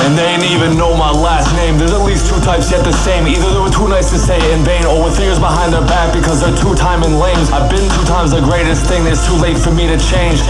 And they ain't even know my last name. There's at least two types yet the same. Either they were too nice to say in vain, or with fingers behind their back because they're two-timing lames. I've been 2 times the greatest thing, it's too late for me to change.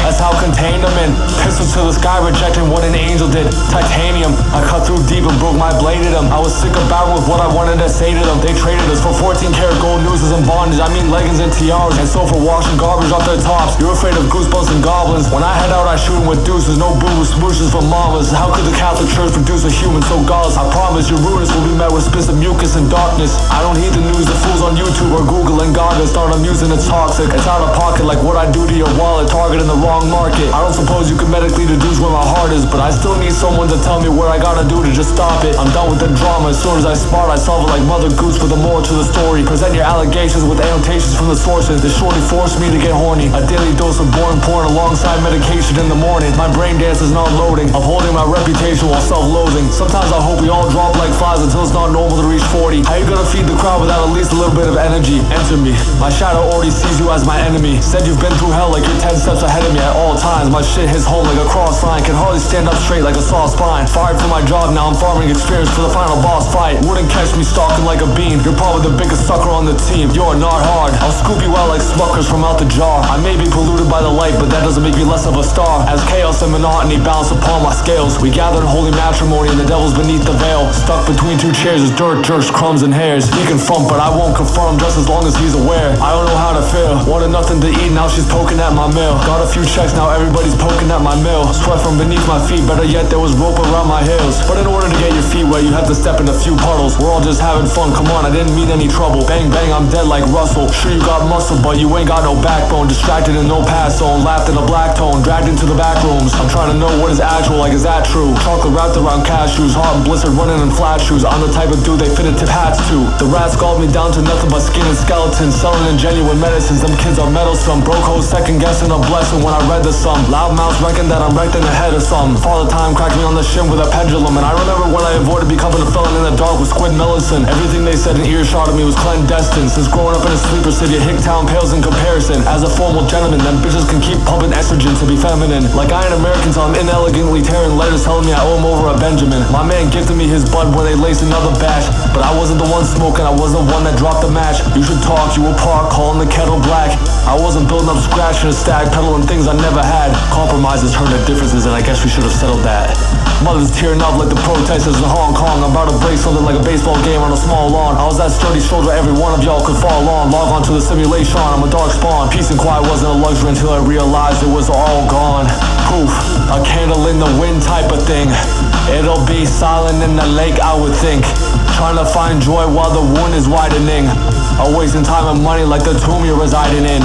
That's how contained I'm in. Pistols to the sky, rejecting what an angel did. Titanium, I cut through deep and broke my blade at them. I was sick of battling with what I wanted to say to them. They traded us for 14 karat gold nooses and bondage. I mean leggings and tiaras, and so for washing garbage off their tops. You're afraid of goosebumps and goblins. When I head out I shoot 'em with deuces. No boo-boo smooshes for mamas. How could the Catholic Church produce a human so godless? I promise your rudeness will be met with spits of mucus and darkness. I don't heed the news, the fools on YouTube or Google and Gaga start amusing, it's toxic. It's out of pocket like what I do to your wallet, targeting the wrong market. I don't suppose you can medically deduce where my heart is, but I still need someone to tell me what I gotta do to just stop it. I'm done with the drama, as soon as I spot I solve it like Mother Goose with a moral to the story. Present your allegations with annotations from the sources. This shorty forced me to get horny. A daily dose of boring porn alongside medication in the morning. My brain dance is not loading, upholding my reputation while self-loathing. Sometimes I hope we all drop like flies until it's not normal to reach 40. How you gonna feed the crowd without at least a little bit of energy? Enter me. My shadow already sees you as my enemy. Said you've been through hell like you're 10 steps ahead of me at all times. My shit hits home like a cross line. Can hardly stand up straight like a soft spine. Fired from my job, now I'm farming experience for the final boss fight. Wouldn't catch me stalking like a bean. You're probably the biggest sucker on the team. You're not hard. I'll scoop you out like Smuckers from out the jar. I may be polluted by the light, but that doesn't make me less of a star. As chaos and monotony balance upon my scales, we gather in holy matrimony and the devil's beneath the veil. Stuck between 2 chairs as dirt, jerks, crumbs, and hairs. He can front, but I won't confirm just as long as he's aware. I don't know how to feel. Wanted nothing to eat, now she's poking at my meal. Got a few checks, now everybody's poking at my mill. Sweat from beneath my feet, better yet there was rope around my heels. But in order to get your feet wet, you have to step in a few puddles. We're all just having fun, come on, I didn't mean any trouble. Bang bang, I'm dead like Russell. Sure you got muscle, but you ain't got no backbone. Distracted and no pass zone, laughed in a black tone, dragged into the back rooms. I'm trying to know what is actual, like is that true? Chocolate wrapped around cashews, hot and blistered running in flat shoes. I'm the type of dude they fitted tip hats to. The rats called me down to nothing but skin and skeletons, selling in genuine medicines. Them kids are meddlesome. Broke hoes second guessing a blessing when I read the sum. Loud mouths reckon that I'm wrecked in the head of some. Father time cracked me on the shin with a pendulum, and I remember when I avoided becoming a felon in the dark with Squid Millicent. Everything they said in earshot of me was clandestine. Since growing up in a sleeper city, Hicktown pales in comparison. As a formal gentleman, them bitches can keep pumping estrogen to be feminine. Like I ain't American, so I'm inelegantly tearing letters telling me I owe him over a Benjamin. My man gifted me his bud when they laced another batch, but I wasn't the one smoking, I was the one that dropped the match. You should talk, you will park, calling the kettle black. I wasn't building up scratch in a stack, peddling things I never had. Compromises turn to differences, and I guess we should have settled that. Mothers tearing up like the protesters in Hong Kong. I'm about to break something like a baseball game on a small lawn. I was that sturdy shoulder every one of y'all could fall on. Log on to the simulation, I'm a dark spawn. Peace and quiet wasn't a luxury until I realized it was all gone. Poof, a candle in the wind type of thing. It'll be silent in the lake, I would think. Trying to find joy while the wound is widening. A wasting time and money like the tomb you're residing in.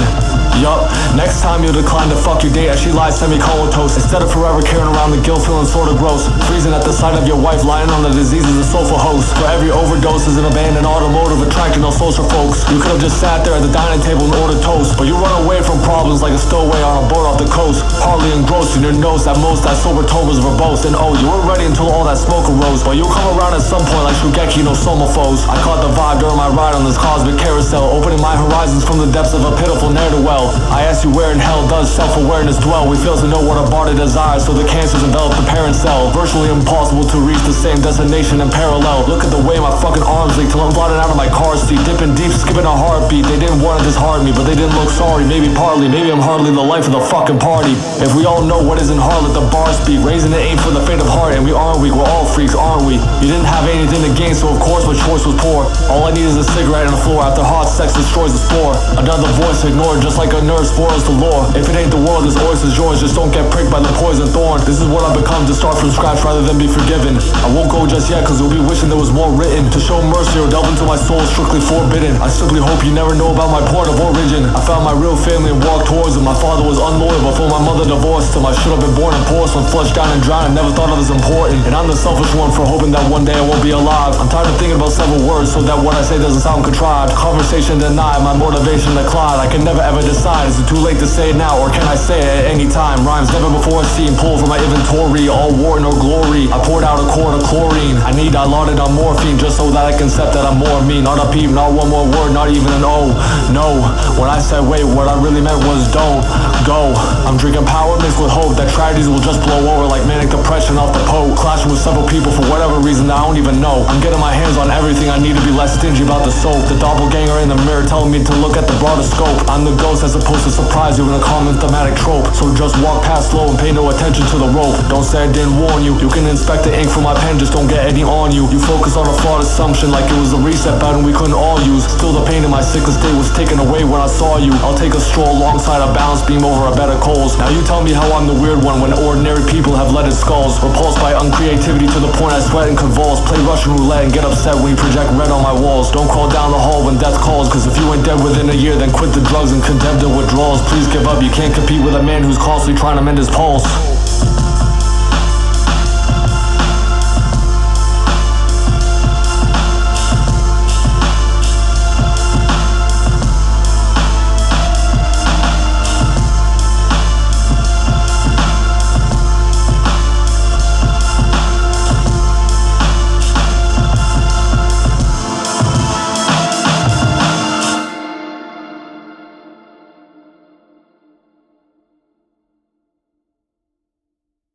Yup, next time you'll decline to fuck your date as she lies semi-comatose. Instead of forever carrying around the guilt feeling sorta gross. Freezing at the sight of your wife lying on the diseases of sofa host. For every overdose is an abandoned automotive attracting no social folks. You could've just sat there at the dining table and ordered toast, but you run away from problems like a stowaway on a boat off the coast. Hardly engrossed in your nose, at most that sober tone was verbose. And oh, you were ready until all that smoke arose, but you'll come around at some point like Shugeki no Somophos. I caught the vibe during my ride on this cosmic carousel, opening my horizons from the depths of a pitiful ne'er-do-well. I ask you, where in hell does self-awareness dwell? We fail to know what our body desires, so the cancers envelop the parent cell. Virtually impossible to reach the same destination in parallel. Look at the way my fucking arms leak till I'm blotted out of my car seat. Dipping deep, skipping a heartbeat. They didn't want to dishearten me, but they didn't look sorry. Maybe partly, maybe I'm hardly the life of the fucking party. If we all know what isn't hard, let the bar speak. Raising the aim for the fate of heart, and we aren't weak. We're all freaks, aren't we? You didn't have anything to gain, so of course my choice was poor. All I need is a cigarette and a floor after hot sex destroys the spore. Another voice ignored, just like a nurse spoils the lore. If it ain't the world, this oyster's yours. Just don't get pricked by the poison thorn. This is what I become, to start from scratch rather than be forgiven. I won't go just yet, cause you'll be wishing there was more written. To show mercy or delve into my soul is strictly forbidden. I simply hope you never know about my point of origin. I found my real family and walked towards it. My father was unloyal before my mother divorced him. I should have been born in porcelain, flushed down and drowned. I never thought of as important. And I'm the selfish one for hoping that one day I won't be alive. I'm tired of thinking about several words so that what I say doesn't sound contrived. Conversation denied, my motivation declined. I can never ever decide decide, is it too late to say it now, or can I say it at any time? Rhymes never before seen, pulled from my inventory, all war no glory. I poured out a quart of chlorine, I lauded on morphine, just so that I can accept that I'm more me. Not a peep, not one more word, not even an O. No, when I said wait, what I really meant was don't go. I'm drinking power mixed with hope that tragedies will just blow over like manic depression off the Pope. Clashing with several people for whatever reason that I don't even know. I'm getting my hands on everything, I need to be less stingy about the soap. The doppelganger in the mirror telling me to look at the broader scope. I'm the ghost as opposed to surprise you in a common thematic trope. So just walk past slow and pay no attention to the rope. Don't say I didn't warn you. You can inspect the ink from my pen, just don't get any on you. You focus on a flawed assumption like it was a reset button we couldn't all use. Still the pain in my sickest state was taken away when I saw you. I'll take a stroll alongside a balance beam over a bed of coals. Now you tell me how I'm the weird one when ordinary people have leaded skulls. Repulsed by uncreativity to the point I sweat and convulse. Play Russian roulette and get upset when you project red on my walls. Don't crawl down the hall when death calls, cause if you ain't dead within a year, then quit the drugs and condemn to withdrawals. Please give up, you can't compete with a man who's constantly trying to mend his pulse.